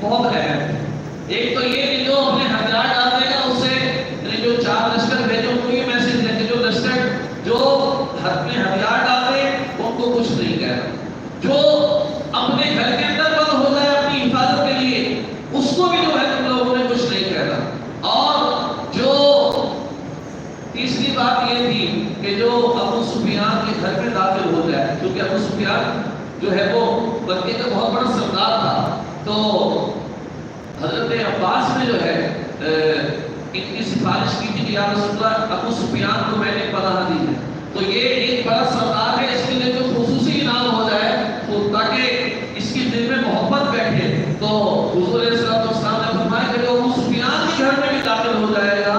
بہت اہم ہے۔ ایک تو یہ کہ جو اپنے ہتھیار ڈال دے گا اسے، یعنی جو 4 لشکر بھیجے ان کو یہ میسج دے کہ جو لشکر جو ہاتھ میں ہتھیار ڈال دے ان کو کچھ نہیں کہنا، جو اپنے گھر کے اندر بند ہو جائے اپنی حفاظت کے لیے اس کو بھی جو ہے تم لوگوں نے کچھ نہیں کہنا۔ اور جو تیسری بات یہ تھی کہ جو ابو سفیان کے گھر میں داخل ہو جائے، کیونکہ ابو سفیان جو ہے وہ مکے کا بہت بڑا سردار تھا، تو حضرت عباس نے جو ہے ان کی سفارش کی تھی کہ یا رسول اللہ ابو سفیان کو میں نے پناہ دی ہے، تو یہ ایک بڑا سردار ہے، اس کے لیے جو خصوصی انعام ہو جائے تو تاکہ اس کی دل میں محبت بیٹھے، تو حضور علیہ السلام نے فرمایا کہ جو ابو سفیان کے گھر میں بھی داخل ہو جائے گا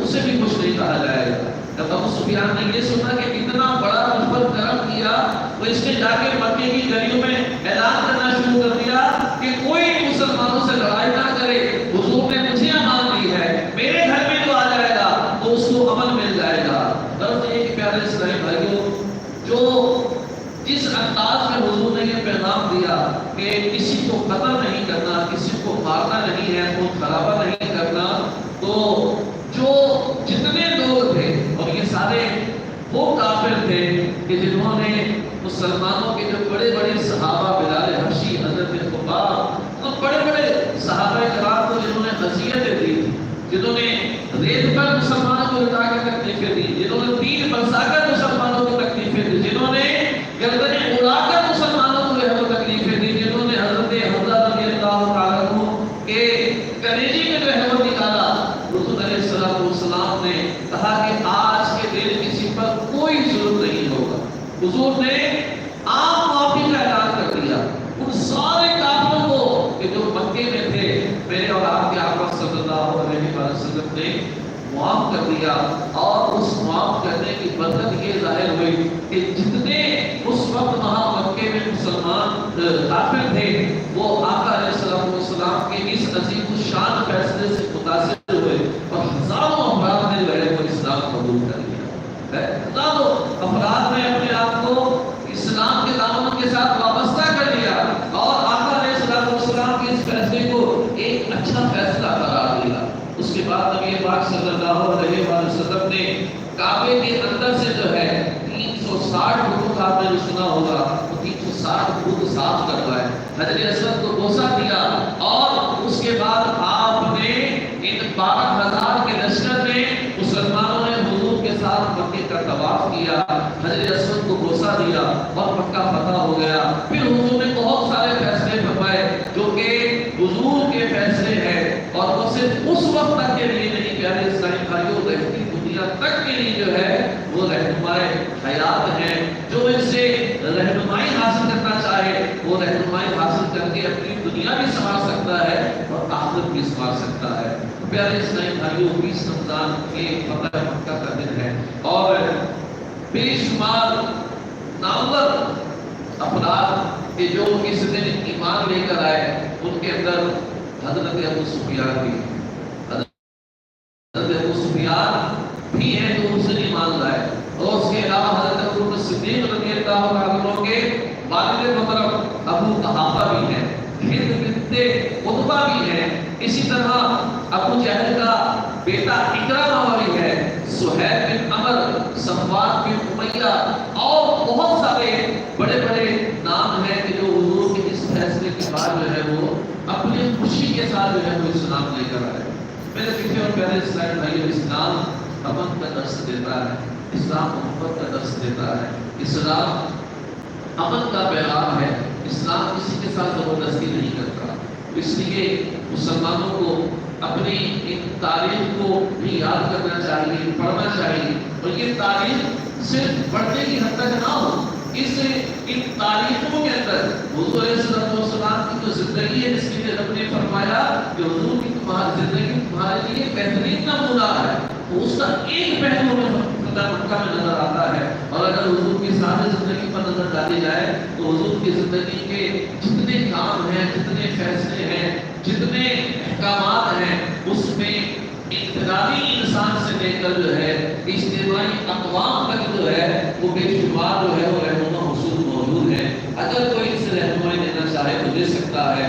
اسے بھی کچھ نہیں کہا جائے گا۔ جب ابو سفیان نے یہ سنا کہ اتنا بڑا مجھ پر کرم کیا تو اس نے جا کے مکے کی گلیوں میں اعلان کرنا شروع کر دیا کہ کوئی مسلمانوں سے لڑائی نہ کرے، حضور نے مجھے امان دی ہے، میرے گھر میں جو آ جائے گا تو اس کو امن مل جائے گا۔ غرض یہ کہ پیارے اسلامی بھائیوں، جو جس انداز میں حضور نے یہ پیغام دیا کہ کسی کو قتل نہیں کرنا، کسی کو مارنا نہیں ہے، خون خرابہ نہیں کرنا، تو جو جتنے لوگ تھے اور یہ سارے وہ کافر تھے کہ جنہوں نے مسلمانوں کے جو بڑے بڑے صحابہ بلال حبشی، حضرت خباب، تو بڑے بڑے صحابہ کرام کو جنہوں نے اذیتیں دی، جنہوں نے ریت پر مسلمانوں کو لٹا کر تکلیفیں دی، جنہوں نے تیر برسا کر مسلمانوں کو تکلیفیں دی، جنہوں نے گردنیں اڑا کر مسلمانوں کو جو ہے وہ تکلیفیں دی، جنہوں نے حضرت حمزہ رضی اللہ تعالیٰ عنہ کے کلیجے میں جو ہے وہ نکالا، حضور علیہ السلام نے کہا کہ آج کے دن کسی پر کوئی ظلم نہیں ہوگا۔ حضور نے عام معافی کا اعلان کر دیا ان سارے کافروں کو کہ جو مکے میں تھے، میرے اور آپ کے آقا صلی اللہ علیہ وسلم نے معاف کر دیا، اور اس معاف کرنے کی برکت یہ ظاہر ہوئی کہ جتنے اس وقت وہاں مکے میں مسلمان کافر تھے وہ آقا علیہ السلام کے اس عظیم الشان فیصلے سے متاثر ہوئے اور ہزاروں افراد نے جو ہے وہ اسلام قبول کر لیا۔ ہزاروں افراد نے اپنے آپ کو اسلام کے دامن کے ساتھ وابستہ کر لیا اور آقا علیہ السلام کے اس فیصلے کو ایک اچھا فیصلہ قرار دیا۔ اس کے بعد نبی پاک صلی اللہ علیہ وسلم نے کعبے کے اندر سے جو ہے 360 بتوں کا آپ نے جو سنا ہوگا وہ 360 بت صاف کروائے، حجر اسود کو بوسہ دیا، اور اس کے بعد آپ نے ان 12,000 کے لشکر میں مسلمانوں نے حضور کے ساتھ مکے کا طواف کیا، حجر اسود کو بوسہ دیا اور مکہ فتح ہو گیا۔ پھر حضور نے بہت سارے فیصلے فرمائے جو کہ حضور کے فیصلے ہیں، اور وہ صرف اس وقت تک کے لیے نہیں، پیارے اسلامی بھائیوں، رہتی دنیا تک کے لیے جو ہے وہ رہنمائے حیات ہیں۔ جو ان سے رہنمائی حاصل کرنا چاہے وہ رہنمائی حاصل کر کے اپنی دنیا بھی سنوار سکتا ہے اور آخرت بھی سنوار سکتا ہے۔ پیارے اسلامی بھائیوں، 20 رمضان کے فتح مکہ کا دن ہے، اور بے شمار نامور افراد کہ جو اس دن ایمان لے کر آئے ان کے اندر حضرت ابو سفیان بھی، حضرت ابو سفیان بھی ہیں جو اس دن ایمان لائے، اور اس کے علاوہ حضرت ابو بکر صدیق رضی اللہ عنہ کے والد محترم ابو قحافہ بھی ہیں، ہند بنت عتبہ بھی ہیں، اسی طرح ابو جہل کا بیٹا اکرمہ بھی ہے، سہیل بن عمر، صفوان بن امیہ، اور بہت سارے بڑے بڑے نام ہیں کہ جو حضور کے اس فیصلے کے بعد جو ہے وہ اپنی خوشی کے ساتھ جو ہے وہ اسلام لے کر آئے۔ میرے پیچھے اور پیارے اسلام بھائیوں، اسلام امن کا درس دیتا ہے، اسلام محبت کا درس دیتا ہے، اسلام امن کا پیغام ہے، اسلام کسی کے ساتھ زبردستی نہیں کرتا۔ اس لیے مسلمانوں کو اپنی ان تاریخ کو بھی یاد کرنا چاہیے، پڑھنا چاہیے، اور یہ تاریخ صرف پڑھنے کی حد تک نہ ہو، ان تاریخوں کے اندر حضور علیہ السلام کی جو زندگی ہے، جس کے لیے رب نے فرمایا کہ حضور کی تمہاری زندگی تمہارے لیے بہترین نمونہ ہے، تو اس کا ایک پہلو میں فتح مکہ میں نظر آتا ہے۔ اور اگر حضور کی ساری زندگی پر نظر ڈالی جائے تو حضور کی زندگی کے جتنے کام ہیں، جتنے فیصلے ہیں، جتنے احکامات ہیں، اس میں انفرادی انسان سے لے کر جو ہے اجتماعی اقوام تک جو ہے وہ بے شمار جو ہے وہ رہنما حصول موجود ہے۔ اگر کوئی اس سے رہنمائی دینا چاہے تو دے سکتا ہے۔